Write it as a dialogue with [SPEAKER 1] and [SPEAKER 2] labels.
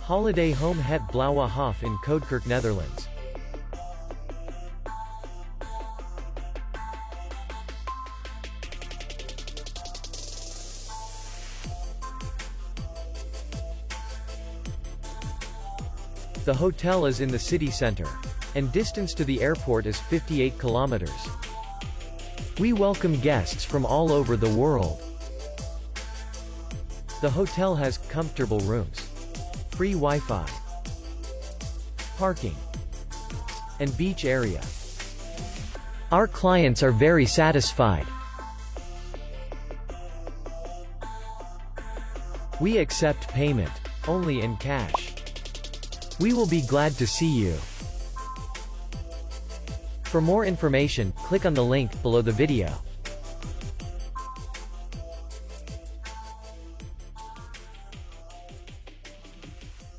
[SPEAKER 1] Holiday Home Het Blauwe Hof in Codekerk, Netherlands. The hotel is in the city center, and distance to the airport is 58 kilometers. We welcome guests from all over the world. The hotel has comfortable rooms, free Wi-Fi, parking, and beach area. Our clients are very satisfied. We accept payment only in cash. We will be glad to see you. For more information, click on the link below the video.